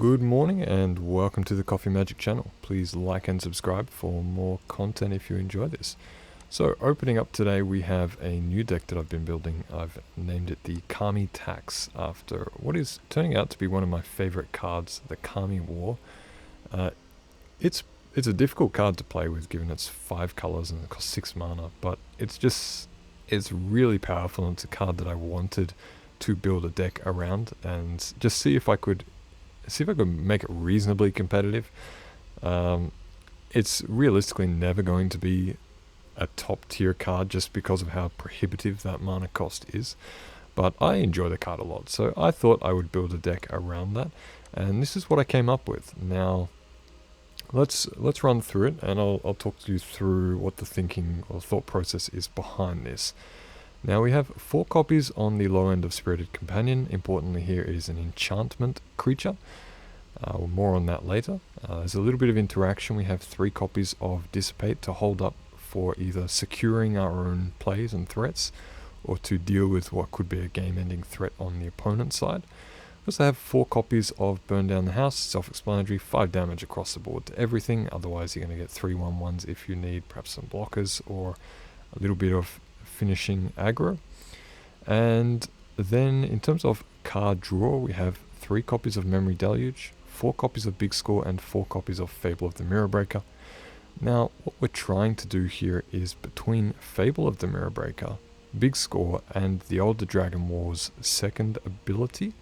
Good morning and welcome to the CoffeeMTG channel. Please like and subscribe for more content if you enjoy this. So opening up today we have a new deck that I've been building. I've named it the Kami Tax after what is turning out to be one of my favorite cards, the Kami War. It's a difficult card to play with given it's 5 colors and it costs 6 mana, but it's really powerful and it's a card that I wanted to build a deck around and just see if I could make it reasonably competitive. It's realistically never going to be a top tier card just because of how prohibitive that mana cost is, but I enjoy the card a lot, so I thought I would build a deck around that, and this is what I came up with. Now let's run through it and I'll talk to you through what the thinking or thought process is behind this. Now we have 4 copies on the low end of Spirited Companion. Importantly here is an enchantment creature. More on that later. There's a little bit of interaction. We have 3 copies of Dissipate to hold up for either securing our own plays and threats or to deal with what could be a game-ending threat on the opponent's side. We also have 4 copies of Burn Down the House, self-explanatory, 5 damage across the board to everything. Otherwise you're going to get 3/1/1s if you need perhaps some blockers or a little bit of finishing aggro. And then in terms of card draw, we have 3 copies of Memory Deluge, 4 copies of Big Score, and 4 copies of Fable of the Mirror Breaker. Now what we're trying to do here is between Fable of the Mirror Breaker, Big Score, and the Older Dragon War's second ability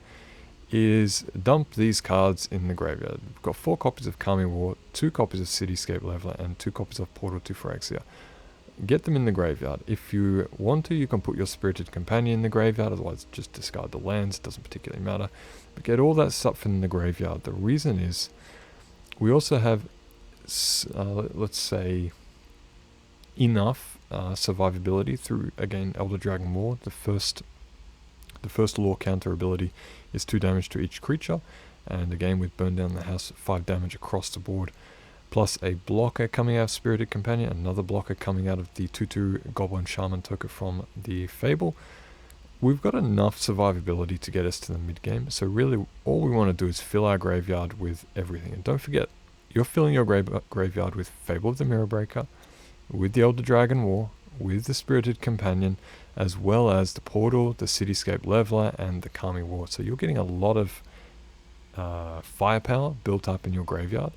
is dump these cards in the graveyard. We've got 4 copies of Kami War, 2 copies of Cityscape Leveler, and 2 copies of Portal to Phyrexia. Get them in the graveyard. If you want to, you can put your Spirited Companion in the graveyard, otherwise just discard the lands, it doesn't particularly matter. But get all that stuff in the graveyard. The reason is, we also have, let's say, enough survivability through, again, Elder Dragon War. The first law counter ability is 2 damage to each creature, and again with Burn Down the House, 5 damage across the board. Plus a blocker coming out of Spirited Companion, another blocker coming out of the 2/2 Goblin Shaman token from the Fable. We've got enough survivability to get us to the mid game, so really all we want to do is fill our graveyard with everything. And don't forget, you're filling your graveyard with Fable of the Mirror Breaker, with the Elder Dragon War, with the Spirited Companion, as well as the Portal, the Cityscape Leveler, and the Kami War. So you're getting a lot of firepower built up in your graveyard.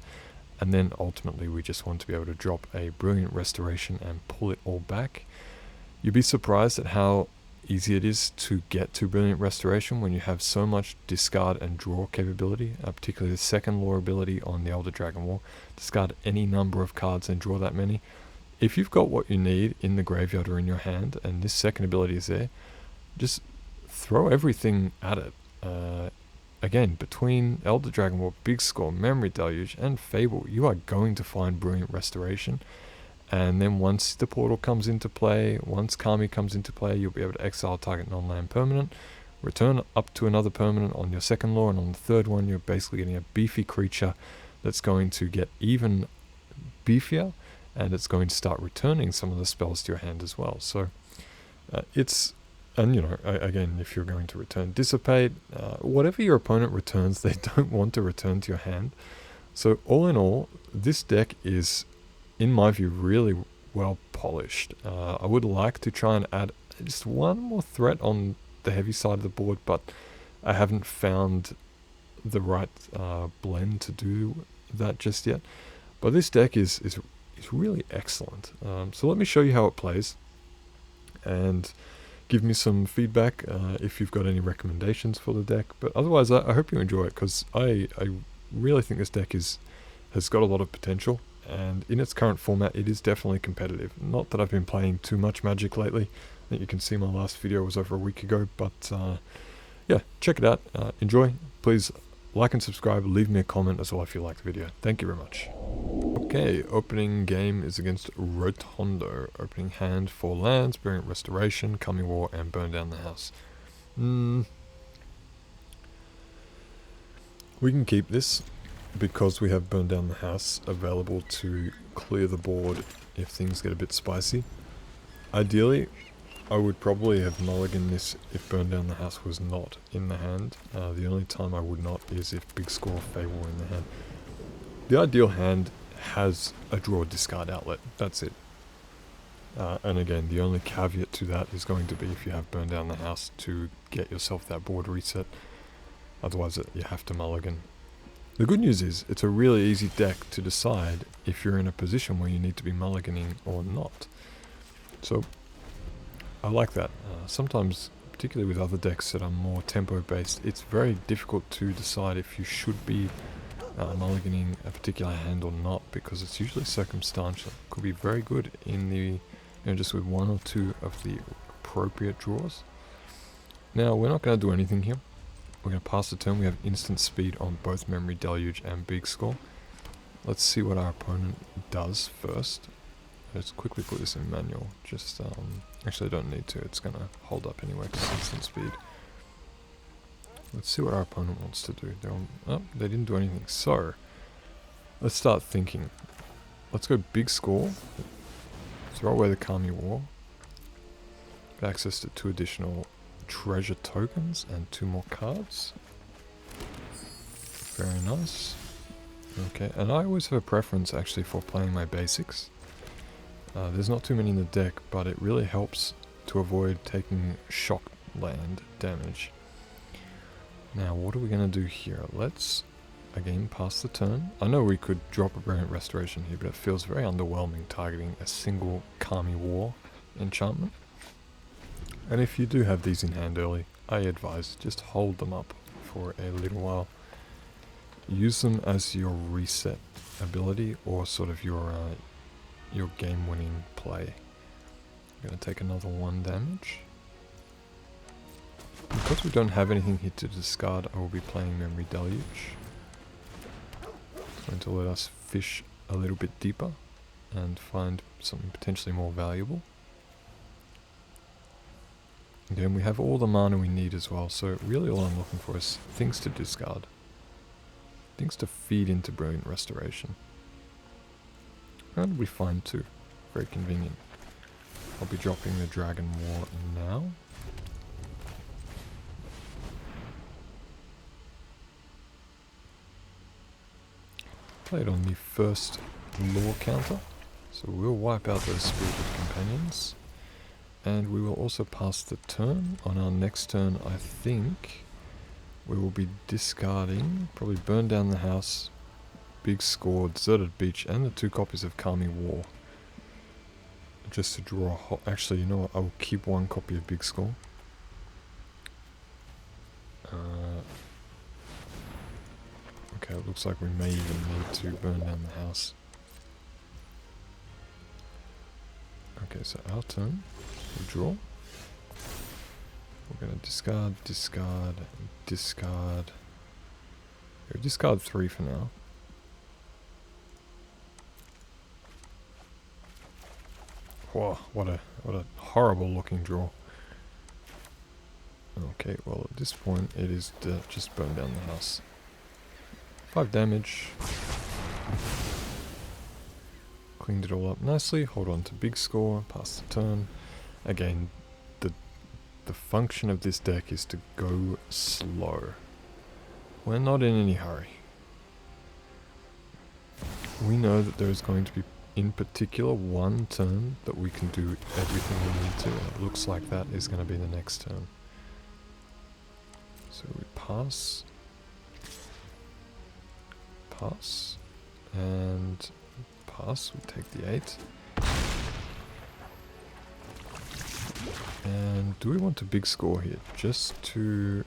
And then ultimately we just want to be able to drop a Brilliant Restoration and pull it all back. You'd be surprised at how easy it is to get to Brilliant Restoration when you have so much discard and draw capability, particularly the second law ability on the Elder Dragon War. Discard any number of cards and draw that many. If you've got what you need in the graveyard or in your hand and this second ability is there, just throw everything at it. Again, between Elder Dragon War, Big Score, Memory Deluge, and Fable, you are going to find Brilliant Restoration. And then once the Portal comes into play, once Kami comes into play, you'll be able to exile target non-land permanent, return up to another permanent on your second law, and on the third one, you're basically getting a beefy creature that's going to get even beefier, and it's going to start returning some of the spells to your hand as well. So and, you know, again, if you're going to return Dissipate, whatever your opponent returns, they don't want to return to your hand. So all in all, this deck is, in my view, really well polished. I would like to try and add just one more threat on the heavy side of the board, but I haven't found the right blend to do that just yet. But this deck is really excellent. So let me show you how it plays, and give me some feedback if you've got any recommendations for the deck. But otherwise, I hope you enjoy it, because I really think this deck has got a lot of potential, and in its current format it is definitely competitive. Not that I've been playing too much Magic lately. I think you can see my last video was over a week ago, but yeah, check it out. Enjoy. Please like and subscribe, leave me a comment as well if you like the video. Thank you very much. Okay, opening game is against Rotondo. Opening hand, 4 lands, Brilliant Restoration, Kami War, and Burn Down the House. We can keep this because we have Burn Down the House available to clear the board if things get a bit spicy. Ideally, I would probably have mulliganed this if Burn Down the House was not in the hand. The only time I would not is if Big Score of Fable were in the hand. The ideal hand has a draw discard outlet, that's it. And again, the only caveat to that is going to be if you have Burn Down the House to get yourself that board reset. Otherwise, you have to mulligan. The good news is, it's a really easy deck to decide if you're in a position where you need to be mulliganing or not. So, I like that. Sometimes, particularly with other decks that are more tempo-based, it's very difficult to decide if you should be mulliganing a particular hand or not, because it's usually circumstantial. It could be very good in the, just with one or two of the appropriate draws. Now, we're not going to do anything here. We're going to pass the turn. We have instant speed on both Memory Deluge and Big Score. Let's see what our opponent does first. Let's quickly put this in manual. Just, actually I don't need to. It's going to hold up anyway because instant speed. Let's see what our opponent wants to do. They didn't do anything. So, let's start thinking. Let's go Big Score. Throw away the Kami War. Get access to 2 additional treasure tokens and 2 more cards. Very nice. Okay, and I always have a preference actually for playing my basics. There's not too many in the deck, but it really helps to avoid taking shock land damage. Now, what are we going to do here? Let's, again, pass the turn. I know we could drop a Brilliant Restoration here, but it feels very underwhelming targeting a single Kami War enchantment. And if you do have these in hand early, I advise just hold them up for a little while. Use them as your reset ability or sort of your game-winning play. I'm going to take another 1 damage. Because we don't have anything here to discard, I will be playing Memory Deluge. It's going to let us fish a little bit deeper and find something potentially more valuable. Again, we have all the mana we need as well, so really all I'm looking for is things to discard. Things to feed into Brilliant Restoration. And we find 2. Very convenient. I'll be dropping the Dragon War now. Played on the first lore counter, so we'll wipe out those Spirited Companions. And we will also pass the turn. On our next turn, I think we will be discarding, probably Burn Down the House, Big Score, Deserted Beach, and the 2 copies of Kami War. Just to draw actually, you know what, I will keep 1 copy of Big Score. Okay, it looks like we may even need to Burn Down the House. Okay, so our turn. We draw. We're going to discard, discard, discard. We'll discard 3 for now. Whoa, what a horrible looking draw. Okay, well at this point it is just Burn Down the House. 5 damage. Cleaned it all up nicely. Hold on to Big Score. Pass the turn. Again, the function of this deck is to go slow. We're not in any hurry. We know that there is going to be, in particular, 1 turn that we can do everything we need to, and it looks like that is going to be the next turn. So we pass, pass, and pass. We take the 8. And do we want a Big Score here? Just to...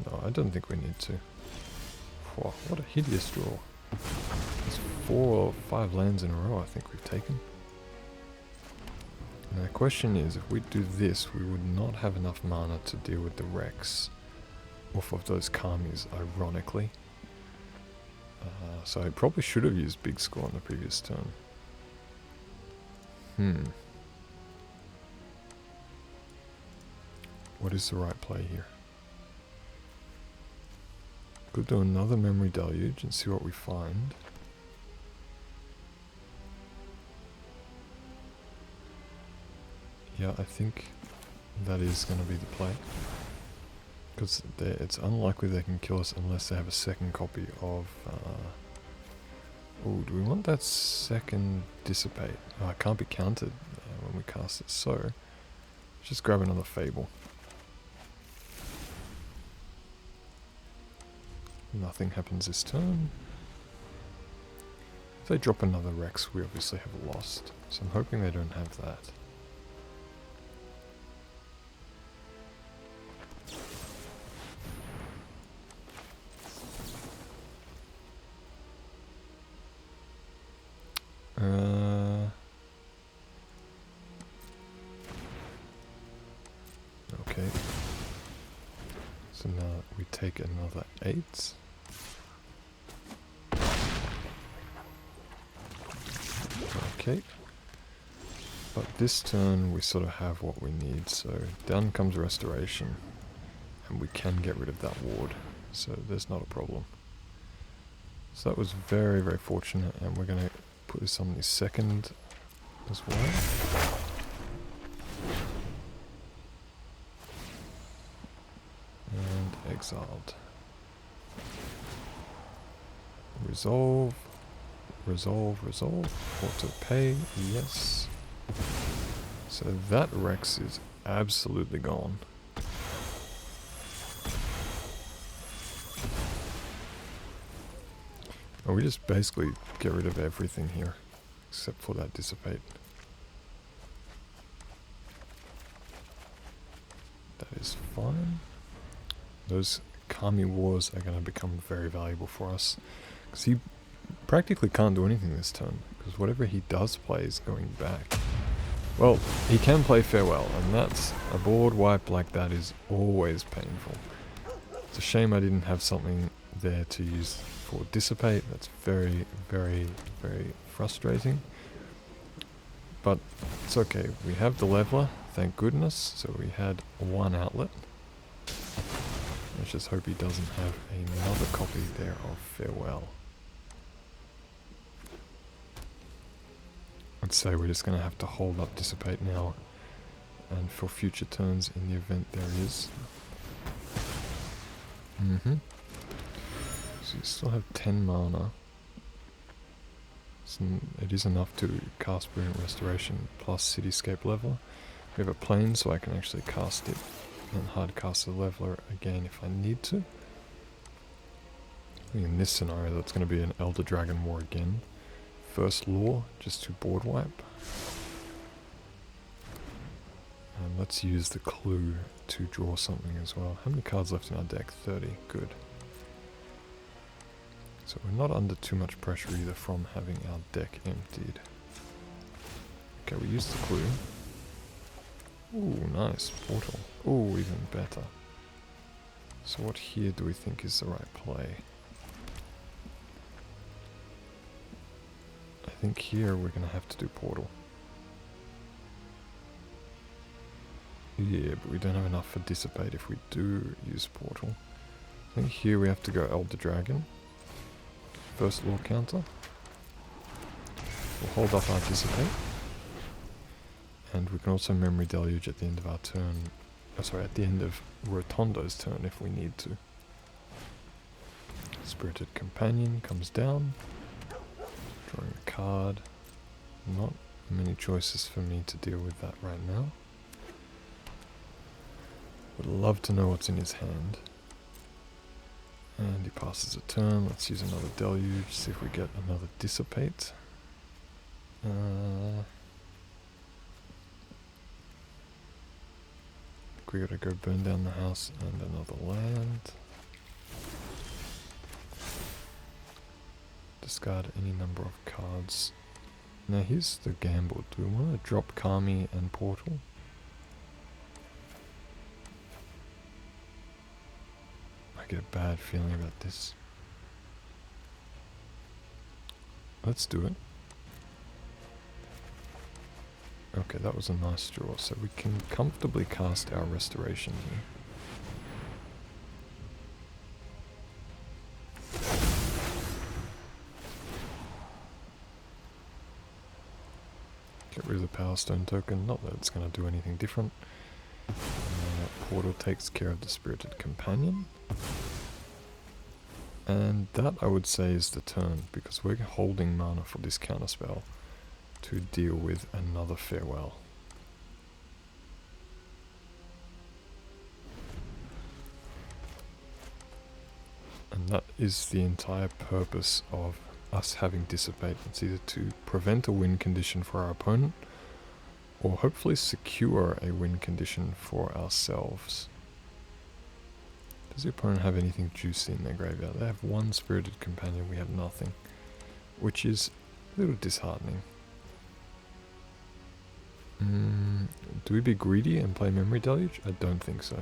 No, I don't think we need to. Whoa, what a hideous draw. There's 4 or 5 lands in a row I think we've taken. Now the question is, if we do this, we would not have enough mana to deal with the Rex off of those Kamis, ironically. So I probably should have used Big Score on the previous turn. What is the right play here? Could do another Memory Deluge and see what we find. Yeah, I think that is going to be the play. Because it's unlikely they can kill us unless they have a second copy of... oh, do we want that second Dissipate? Oh, it can't be countered when we cast it, so... let's just grab another Fable. Nothing happens this turn. If they drop another Rex, we obviously have lost. So I'm hoping they don't have that. Okay. So now we take another 8. Okay. But this turn we sort of have what we need, so down comes Restoration. And we can get rid of that ward, so there's not a problem. So that was very, very fortunate, and we're going to put this on the second as well. And exiled. Resolve. Resolve, resolve. Auto pay, yes. So that Rex is absolutely gone. And we just basically get rid of everything here, except for that Dissipate. That is fine. Those Kami Wars are going to become very valuable for us, because he practically can't do anything this turn, because whatever he does play is going back. Well, he can play Farewell, and that's a board wipe like that is always painful. It's a shame I didn't have something there to use for Dissipate. That's very, very, very frustrating. But it's okay. We have the Leveler, thank goodness. So we had one outlet. Let's just hope he doesn't have another copy there of Farewell. I'd say we're just going to have to hold up Dissipate now, and for future turns in the event there is. So you still have 10 mana. So it is enough to cast Brilliant Restoration plus Cityscape Leveler. We have a plane, so I can actually cast it and hard cast the Leveler again if I need to. I think in this scenario that's going to be an Elder Dragon War again. First Law, just to board wipe. And let's use the clue to draw something as well. How many cards left in our deck? 30. Good. So we're not under too much pressure either from having our deck emptied. Okay, we use the clue. Ooh, nice. Portal. Ooh, even better. So what here do we think is the right play? I think here we're going to have to do Portal. Yeah, but we don't have enough for Dissipate if we do use Portal. I think here we have to go Elder Dragon. First Law counter. We'll hold off our Dissipate. And we can also Memory Deluge at the end of our turn. Oh, sorry, at the end of Rotondo's turn if we need to. Spirited Companion comes down. Drawing a card. Not many choices for me to deal with that right now. Would love to know what's in his hand. And he passes a turn. Let's use another Deluge, see if we get another Dissipate. I think we gotta go burn down the house and another land. Discard any number of cards. Now here's the gamble. Do we want to drop Kami and Portal? I get a bad feeling about this. Let's do it. Okay, that was a nice draw, so we can comfortably cast our Restoration here. Okay, rid of the Power Stone token, not that it's going to do anything different. Portal takes care of the Spirited Companion. And that, I would say, is the turn, because we're holding mana for this counterspell to deal with another Farewell. And that is the entire purpose of us having Dissipate. It's either to prevent a win condition for our opponent, or hopefully secure a win condition for ourselves. Does the opponent have anything juicy in their graveyard? They have one Spirited Companion, we have nothing, which is a little disheartening. Do we be greedy and play Memory Deluge? I don't think so.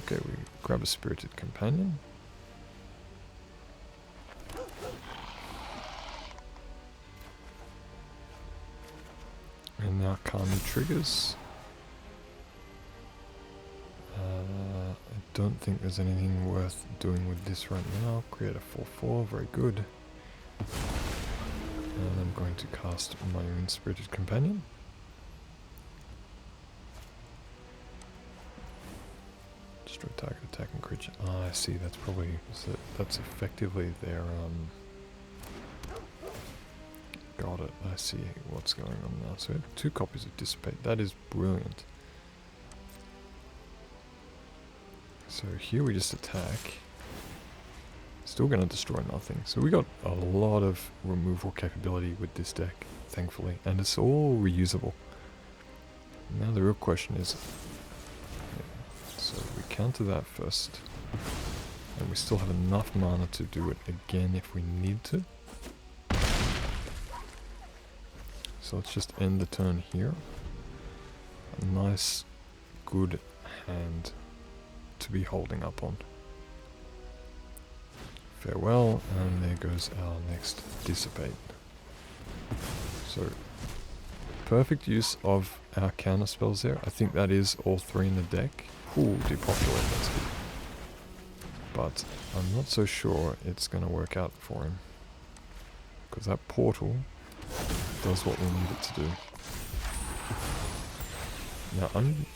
Okay, we grab a Spirited Companion. And now Kami triggers. I don't think there's anything worth doing with this right now. Create a 4/4, very good. And I'm going to cast my own Spirited Companion. Destroy target attacking creature. Ah, I see, that's probably, that's effectively their, got it, I see what's going on now. So we have 2 copies of Dissipate, that is brilliant. So here we just attack. Still going to destroy nothing. So we got a lot of removal capability with this deck, thankfully. And it's all reusable. Now the real question is... So we counter that first. And we still have enough mana to do it again if we need to. So let's just end the turn here. A nice, good hand to be holding up on. Farewell, and there goes our next Dissipate. So, perfect use of our counter spells there. I think that is all 3 in the deck. Ooh, depopulate, that's good. But I'm not so sure it's going to work out for him. Because that portal does what we need it to do. Now I'm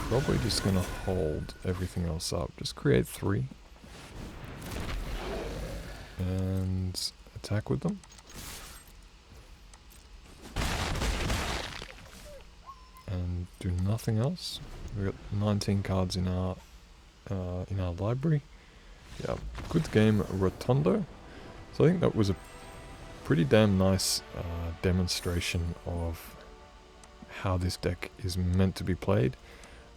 probably just going to hold everything else up. Just create 3. And attack with them. And do nothing else. We've got 19 cards in our library. Yeah, good game, Rotondo. So I think that was a pretty damn nice demonstration of how this deck is meant to be played.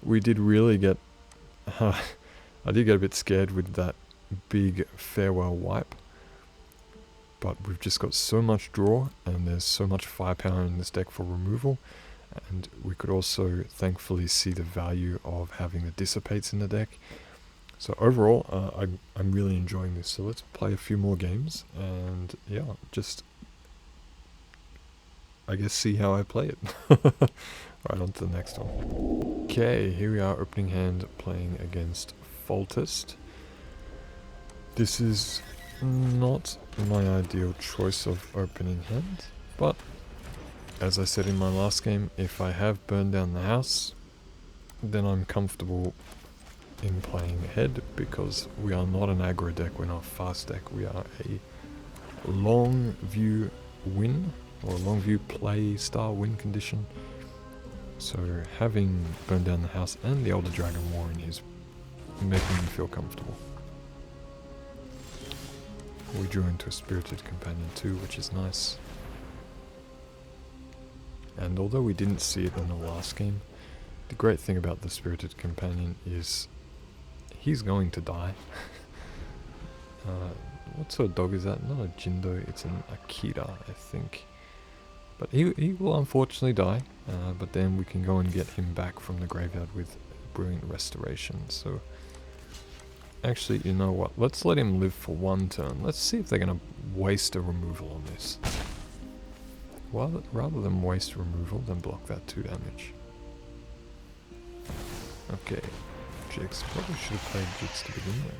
We did really get... I did get a bit scared with that big Farewell wipe. But we've just got so much draw, and there's so much firepower in this deck for removal. And we could also thankfully see the value of having the Dissipates in the deck. So overall, I'm really enjoying this. So let's play a few more games, and yeah, just, I guess, see how I play it. Right, on to the next one. Okay, here we are, opening hand, playing against Foltest. This is not my ideal choice of opening hand, but as I said in my last game, if I have burned down the house, then I'm comfortable in playing ahead, because we are not an aggro deck, we're not a fast deck, we are a long view win, or a long view play style win condition. So having burned down the house and the Elder Dragon Warren is making me feel comfortable. We drew into a Spirited Companion too, which is nice. And although we didn't see it in the last game, the great thing about the Spirited Companion is he's going to die. What sort of dog is that? Not a Jindo, it's an Akita, I think. But he will unfortunately die, but then we can go and get him back from the graveyard with Brilliant Restoration. So actually, you know what? Let's let him live for 1 turn. Let's see if they're going to waste a removal on this. Rather than waste removal, then block that 2 damage. Okay, Jix. Probably should have played Jix to begin with.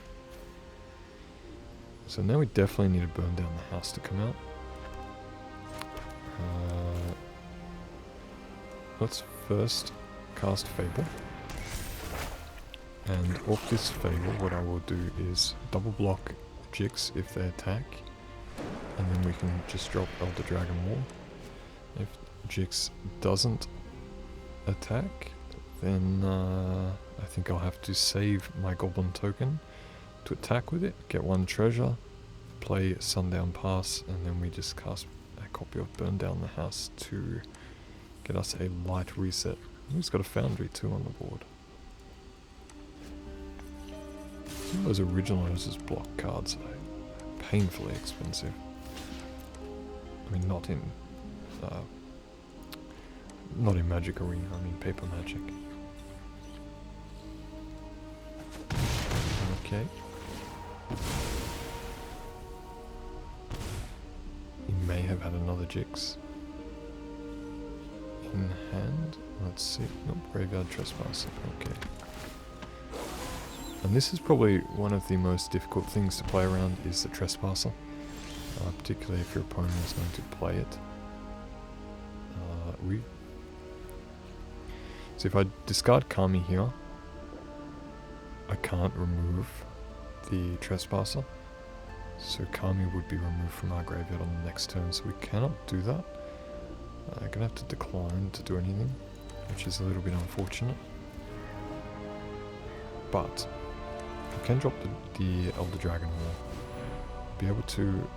So now we definitely need to burn down the house to come out. let's first cast Fable. And off this Fable, what I will do is double block Jix if they attack. And then we can just drop Elder Dragon Wall. If Jix doesn't attack, then I think I'll have to save my Goblin token to attack with it, get one treasure, play Sundown Pass, and then we just cast a copy of Burn Down the House to get us a light reset. He's got a Foundry too on the board. Some of those original block cards are painfully expensive. I mean, not in Magic Arena, I mean Paper Magic. Okay. He may have had another Jix in hand. Let's see. Nope, Graveyard Trespasser. Okay. And this is probably one of the most difficult things to play around is the Trespasser. Particularly if your opponent is going to play it. So if I discard Kami here, I can't remove the Trespasser. So Kami would be removed from our graveyard on the next turn, so we cannot do that. I'm going to have to decline to do anything, which is a little bit unfortunate. But I can drop the Elder Dragon Wall. Be able to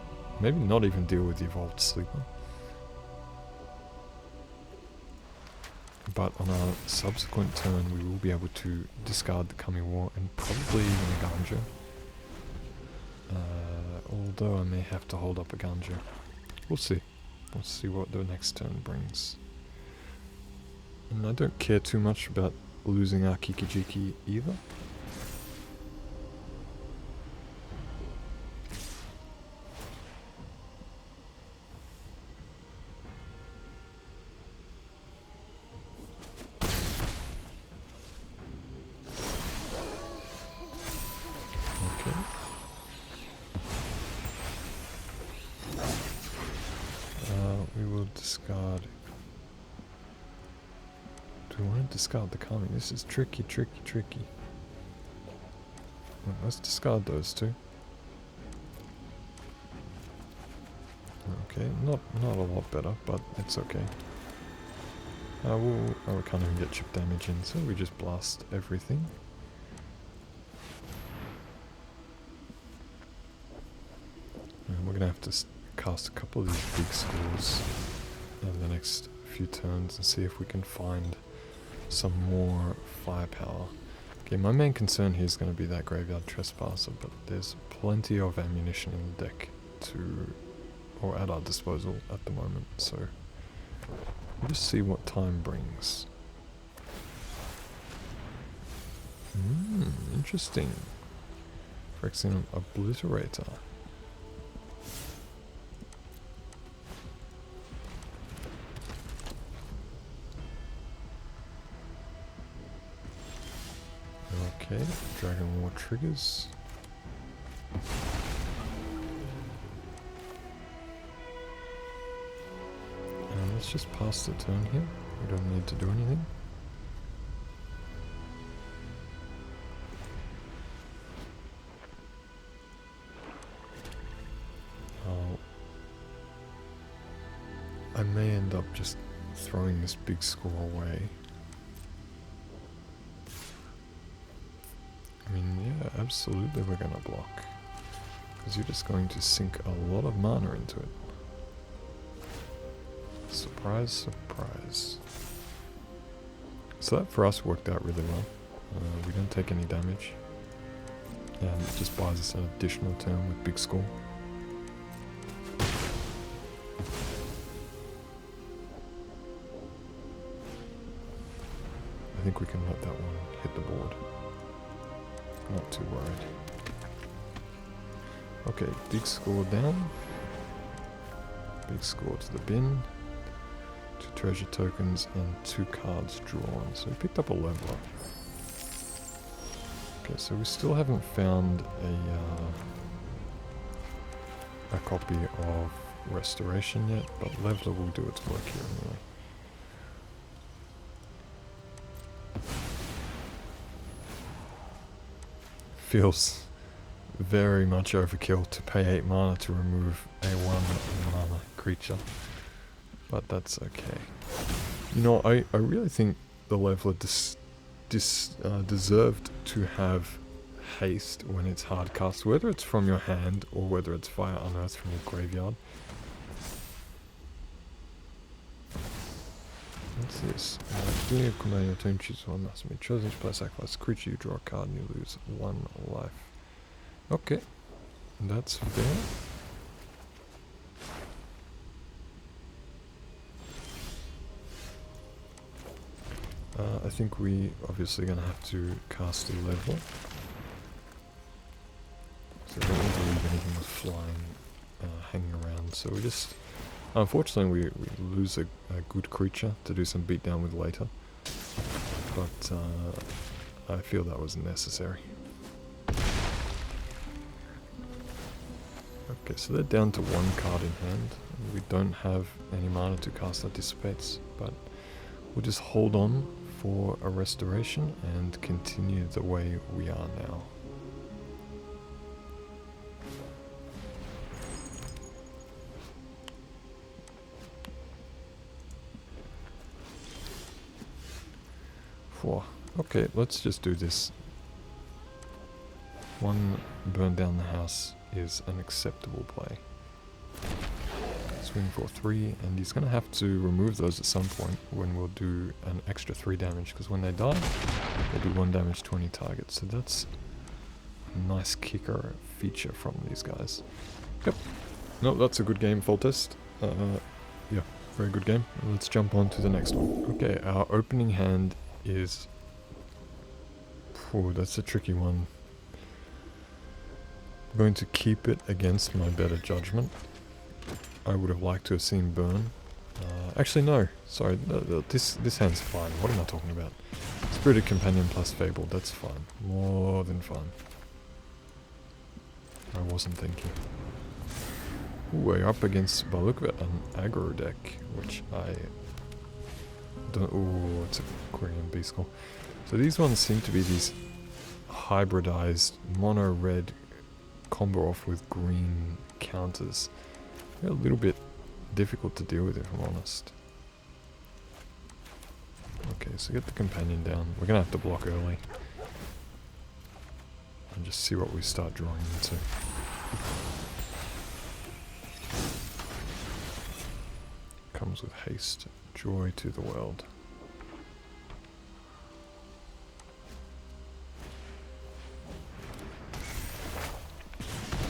maybe not even deal with the Evolved Sleeper. But on our subsequent turn we will be able to discard the Kami War and probably even a Ganja. Although I may have to hold up a Ganja. We'll see. We'll see what the next turn brings. And I don't care too much about losing our Kikijiki either. Discard the Kami. This is tricky. Well, let's discard those two. Okay, not a lot better, but it's okay. We can't even get chip damage in, so we just blast everything. And we're gonna have to cast a couple of these big scores over the next few turns and see if we can find some more firepower. Okay, my main concern here is going to be that Graveyard Trespasser, but there's plenty of ammunition in the deck or at our disposal at the moment, so we'll just see what time brings. Interesting. Phyrexian Obliterator. Okay, Dragon War triggers. And let's just pass the turn here. We don't need to do anything. I may end up just throwing this big score away. I mean, yeah, absolutely we're going to block. Because you're just going to sink a lot of mana into it. Surprise, surprise. So that for us worked out really well. We don't take any damage. And it just buys us an additional turn with big score. I think we can let that one hit the board. Not too worried. Okay, big score down. Big score to the bin. 2 treasure tokens and 2 cards drawn. So we picked up a leveler. Okay, so we still haven't found a copy of Restoration yet, but leveler will do its work here anyway. feels very much overkill to pay 8 mana to remove a 1 mana creature. But that's okay. You know, I really think the Leveler deserved to have haste when it's hard cast, whether it's from your hand or whether it's via Unearth from your graveyard. What's this? Beginning of command your turn, choose one must be chosen to play sacrifice a creature, you draw a card and you lose 1 life. Okay, that's fair. I think we obviously going to have to cast a level. So I don't want to leave anything with flying hanging around. So we just, unfortunately, we lose a good creature to do some beatdown with later. But I feel that was necessary. Okay, so they're down to 1 card in hand. We don't have any mana to cast that dissipates, but we'll just hold on for a restoration and continue the way we are now. Okay, let's just do this. 1 burn down the house is an acceptable play. Swing for 3, and he's going to have to remove those at some point when we'll do an extra 3 damage, because when they die, they do 1 damage to any target. So that's a nice kicker feature from these guys. Yep. No, that's a good game, full test. Yeah, very good game. Let's jump on to the next one. Okay, our opening hand is... Oh, that's a tricky one. I'm going to keep it against my better judgment. I would have liked to have seen burn. Actually, no. Sorry, this hand's fine. What am I talking about? Spirited Companion plus Fable, that's fine. More than fine. I wasn't thinking. Ooh, we're up against, by the look of it, an aggro deck, which I don't... Ooh, it's a Quirion Beast Skull. So these ones seem to be these hybridized mono-red combo off with green counters. They're a little bit difficult to deal with, if I'm honest. Okay, so get the companion down. We're going to have to block early. And just see what we start drawing into. Comes with haste. Joy to the world.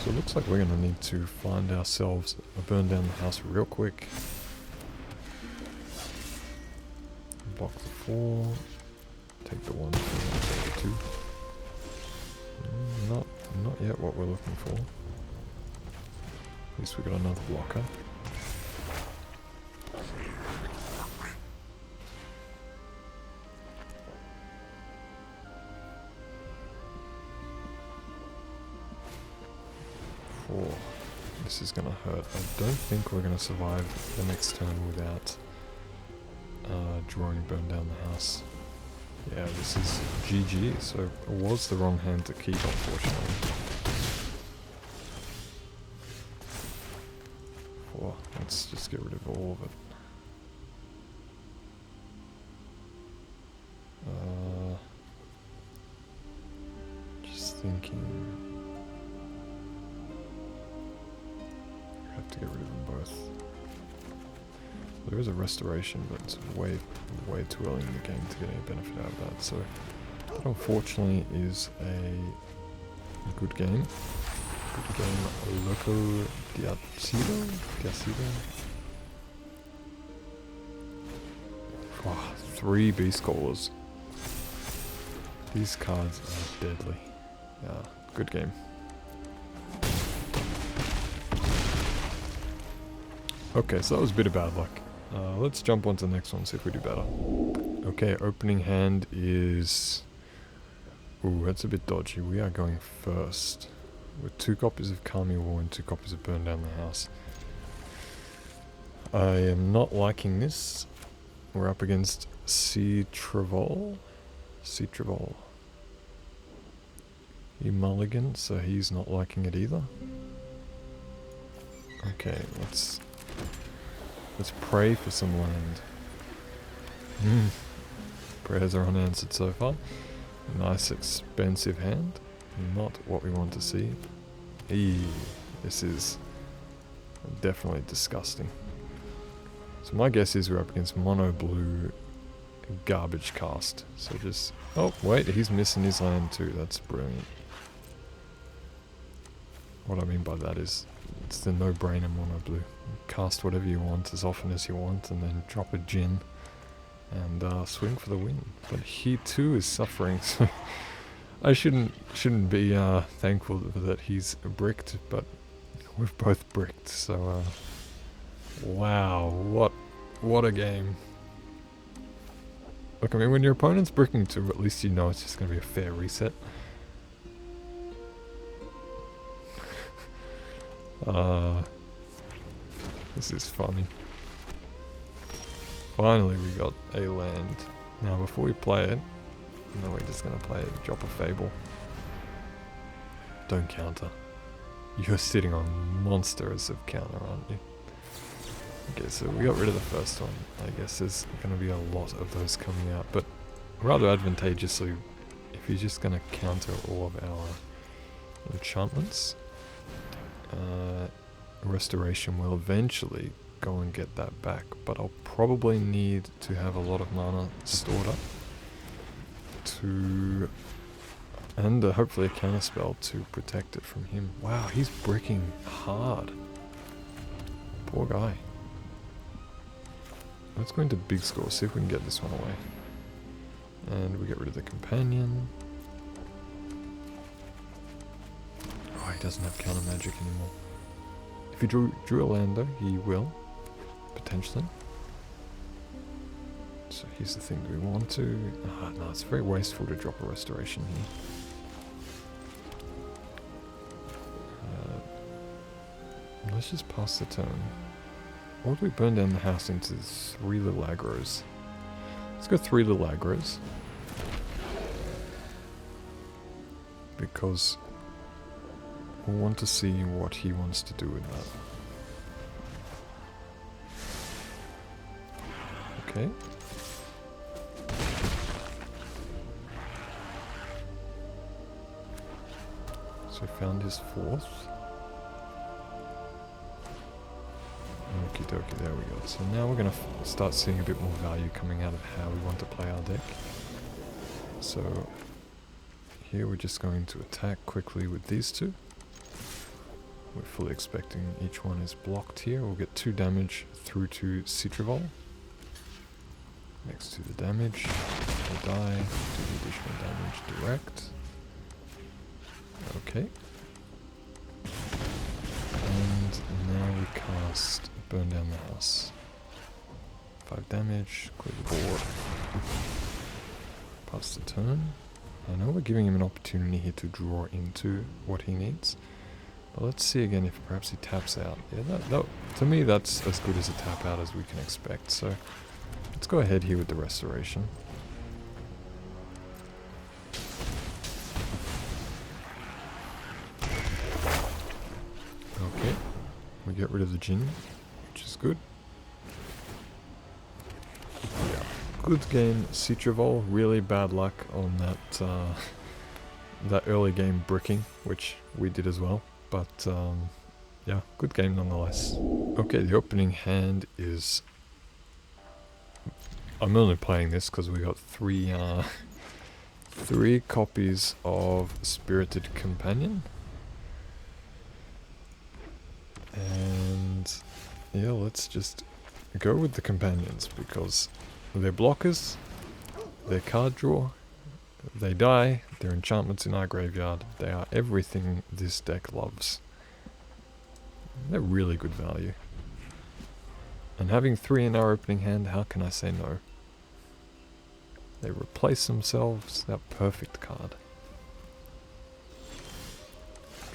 So it looks like we're going to need to find ourselves a burn down the house real quick. Block the 4. Take the 1, take the 2. Not yet what we're looking for. At least we got another blocker. This is gonna hurt. I don't think we're gonna survive the next turn without drawing burn down the house. Yeah, this is GG, so it was the wrong hand to keep, unfortunately. Let's just get rid of all of it. Just thinking... have to get rid of them both. There is a restoration, but it's way too early in the game to get any benefit out of that. So that unfortunately is a good game. Good game. Loco Diacido? Oh, 3 Beast Callers. These cards are deadly. Yeah, good game. Okay, so that was a bit of bad luck. Let's jump on to the next one, see if we do better. Okay, opening hand is... Ooh, that's a bit dodgy. We are going first. With 2 copies of Kami War and 2 copies of Burn Down the House. I am not liking this. We're up against Citravol. He mulliganed, so he's not liking it either. Okay, let's pray for some land. Prayers are unanswered so far. Nice expensive hand. Not what we want to see. This is definitely disgusting. So my guess is we're up against mono blue garbage cast. So just... Oh, wait, he's missing his land too. That's brilliant. What I mean by that is, it's the no-brainer mono blue. Cast whatever you want as often as you want, and then drop a Djinn and swing for the win. But he too is suffering, so I shouldn't be thankful that he's bricked, but we've both bricked. So wow, what a game! Look, I mean, when your opponent's bricking too, at least you know it's just going to be a fair reset. This is funny. Finally we got a land. Now before we play it, no, we're just gonna play it. Drop a Fable. Don't counter. You're sitting on monsters of counter, aren't you? Okay, so we got rid of the first one. I guess there's gonna be a lot of those coming out, but rather advantageously, if you're just gonna counter all of our enchantments, Restoration will eventually go and get that back, but I'll probably need to have a lot of mana stored up to, and hopefully a counterspell to protect it from him. Wow, he's bricking hard. Poor guy. Let's go into big score, see if we can get this one away. And we get rid of the companion. Oh, he doesn't have counter magic anymore. If he drew a land though, he will, potentially. So here's the thing, do we want to... no, it's very wasteful to drop a restoration here. Let's just pass the turn. Or do we burn down the house into 3 little aggros? Let's go 3 little aggros. Because we'll want to see what he wants to do with that. Okay. So we found his 4th. Okie dokie, there we go. So now we're going to start seeing a bit more value coming out of how we want to play our deck. So here we're just going to attack quickly with these 2. We're fully expecting each one is blocked here. We'll get 2 damage through to Citravol. Next to the damage, we'll die, do the additional damage direct. Okay. And now we cast Burn Down the House. 5 damage, clear the board. Pass the turn. I know we're giving him an opportunity here to draw into what he needs. But let's see again if perhaps he taps out. Yeah, that to me that's as good as a tap out as we can expect. So let's go ahead here with the restoration. Okay, we get rid of the Djinn, which is good. Yeah, good game, Citravol. Really bad luck on that that early game bricking, which we did as well. But, yeah, good game nonetheless. Okay, the opening hand is... I'm only playing this because we got 3 copies of Spirited Companion. And, yeah, let's just go with the companions because they're blockers, they're card draw, they die, they're enchantments in our graveyard, they are everything this deck loves. They're really good value. And having 3 in our opening hand, how can I say no? They replace themselves, that perfect card.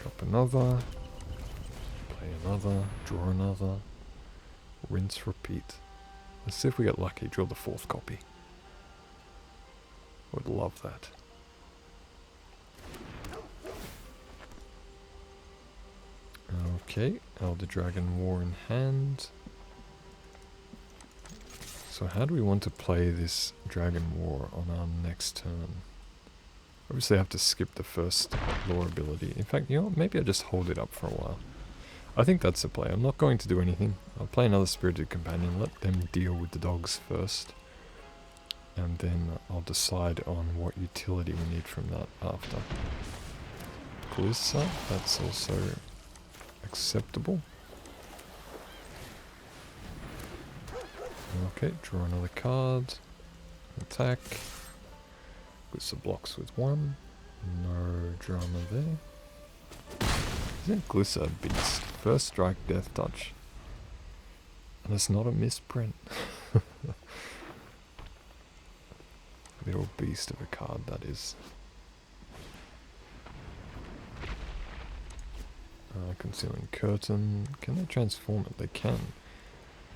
Drop another, play another, draw another, rinse, repeat. Let's see if we get lucky, draw the 4th copy. Would love that. Okay, Elder Dragon War in hand. So how do we want to play this Dragon War on our next turn? Obviously I have to skip the first lore ability. In fact, you know what? Maybe I just hold it up for a while. I think that's the play. I'm not going to do anything. I'll play another Spirited Companion, let them deal with the dogs first. And then I'll decide on what utility we need from that after. Glissa, that's also acceptable. Okay, draw another card. Attack. Glissa blocks with 1. No drama there. Isn't Glissa a beast? First strike, death touch. And it's not a misprint. Little beast of a card that is. Concealing Curtain. Can they transform it? They can.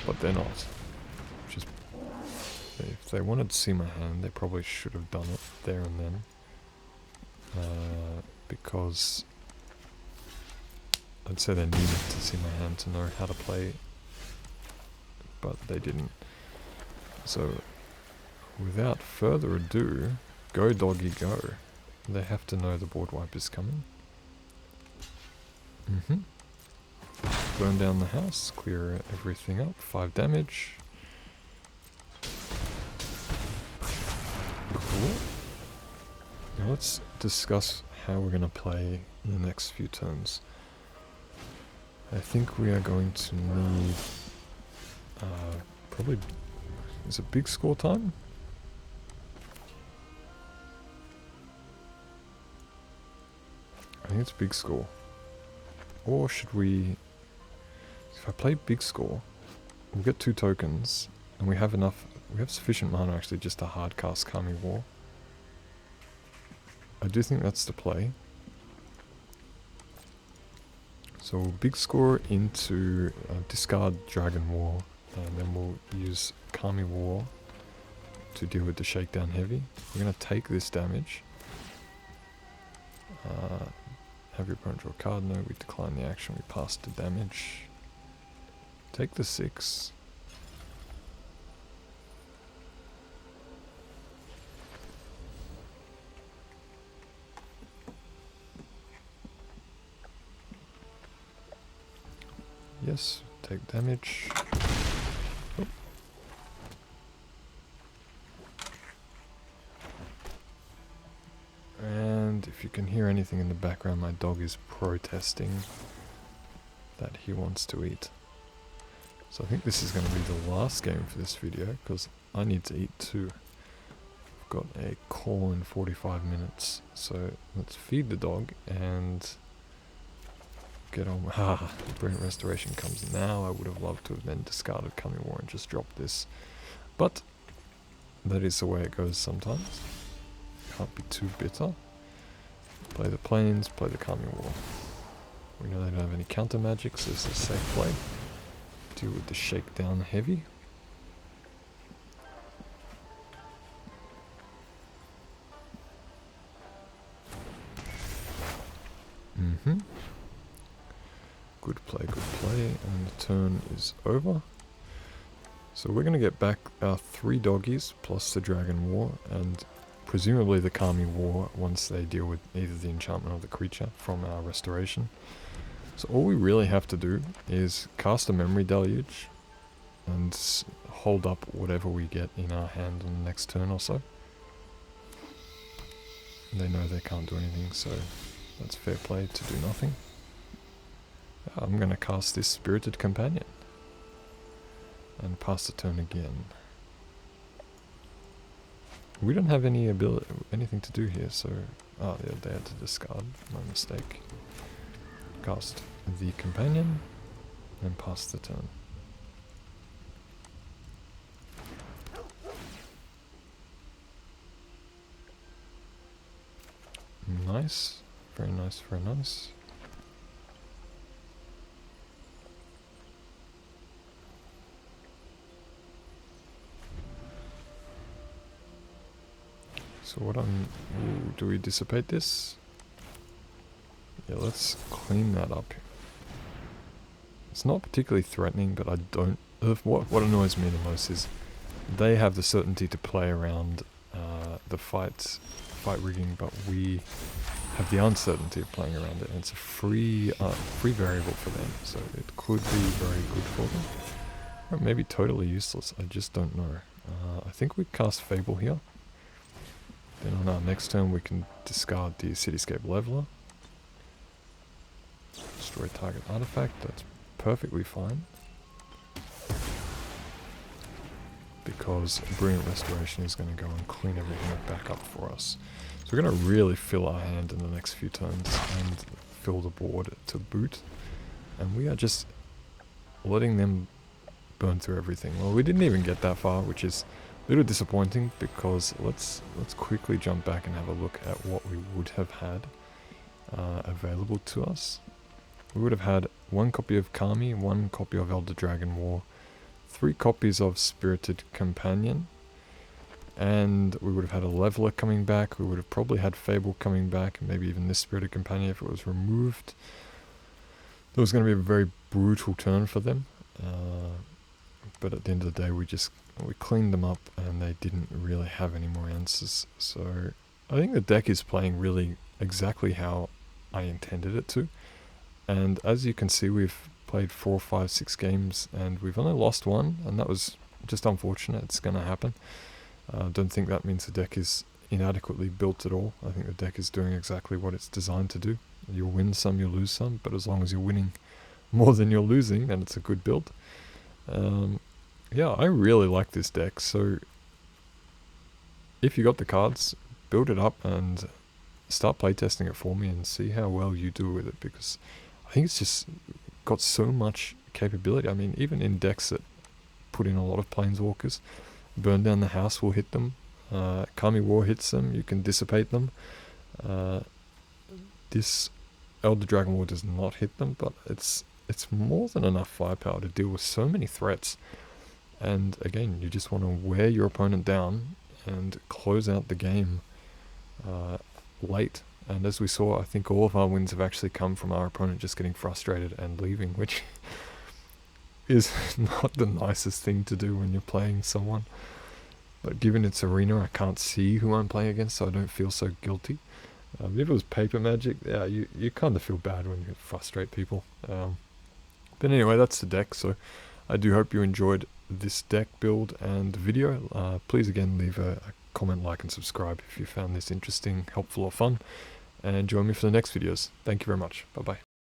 But they're not. Which is, if they wanted to see my hand, they probably should have done it there and then. Because I'd say they needed to see my hand to know how to play, but they didn't. So, without further ado, go doggy go. They have to know the board wipe is coming. Burn down the house, clear everything up, 5 damage. Cool. Now let's discuss how we're going to play in the next few turns. I think we are going to need probably, is it big score time? I think it's big score. Or should we, if I play big score, we'll get 2 tokens, and we have enough, we have sufficient mana actually just to hard cast Kami War. I do think that's the play. So we'll big score into discard Dragon War, and then we'll use Kami War to deal with the Shakedown Heavy. We're going to take this damage. Have your opponent draw a card. No, we decline the action. We pass the damage. Take the 6. Yes, take damage. Oh. And if you can hear anything in the background, my dog is protesting that he wants to eat. So I think this is going to be the last game for this video, because I need to eat too. I've got a call in 45 minutes, so let's feed the dog and get on. Brilliant Restoration comes now. I would have loved to have then discarded Kami War and just dropped this, but that is the way it goes sometimes. Can't be too bitter. Play the plains, play the Kami War. We know they don't have any counter magic, so this is a safe play. Deal with the Shakedown Heavy. Good play, and the turn is over. So we're going to get back our 3 doggies plus the Dragon War, and presumably the Kami War once they deal with either the enchantment or the creature from our restoration. So all we really have to do is cast a Memory Deluge and hold up whatever we get in our hand on the next turn or so. They know they can't do anything, so that's fair play to do nothing. I'm going to cast this Spirited Companion and pass the turn again. We don't have any ability, anything to do here, so they had to discard. My mistake. Cast the Companion and pass the turn. Nice, very nice, very nice. So what do we dissipate this? Yeah, let's clean that up. It's not particularly threatening, but I don't... What annoys me the most is they have the certainty to play around the fight rigging, but we have the uncertainty of playing around it, and it's a free variable for them, so it could be very good for them. Or maybe totally useless, I just don't know. I think we cast Fable here. Then on our next turn we can discard the Cityscape Leveler. Destroy target artifact, that's perfectly fine. Because Brilliant Restoration is going to go and clean everything back up for us. So we're going to really fill our hand in the next few turns and fill the board to boot. And we are just letting them burn through everything. Well, we didn't even get that far, which is a little disappointing, because let's quickly jump back and have a look at what we would have had available to us. We would have had 1 copy of Kami, 1 copy of Elder Dragon War, 3 copies of Spirited Companion, and we would have had a Leveler coming back. We would have probably had Fable coming back, and maybe even this Spirited Companion if it was removed. It was going to be a very brutal turn for them, but at the end of the day we cleaned them up and they didn't really have any more answers. So I think the deck is playing really exactly how I intended it to, and as you can see we've played 4, 5, 6 games and we've only lost 1, and that was just unfortunate. It's going to happen. I don't think that means the deck is inadequately built at all. I think the deck is doing exactly what it's designed to do. You'll win some, you'll lose some, but as long as you're winning more than you're losing, then it's a good build. Yeah, I really like this deck, so if you got the cards, build it up and start playtesting it for me and see how well you do with it, because I think it's just got so much capability. I mean, even in decks that put in a lot of Planeswalkers, Burn Down the House will hit them, Kami War hits them, you can dissipate them. This Elder Dragon War does not hit them, but it's more than enough firepower to deal with so many threats. And again, you just want to wear your opponent down and close out the game late. And as we saw, I think all of our wins have actually come from our opponent just getting frustrated and leaving, which is not the nicest thing to do when you're playing someone. But given it's Arena, I can't see who I'm playing against, so I don't feel so guilty. If it was Paper Magic, yeah, you kind of feel bad when you frustrate people. But anyway, that's the deck, so I do hope you enjoyed this deck build and video. Please again leave a comment, like and subscribe if you found this interesting, helpful or fun, and join me for the next videos. Thank you very much. Bye bye.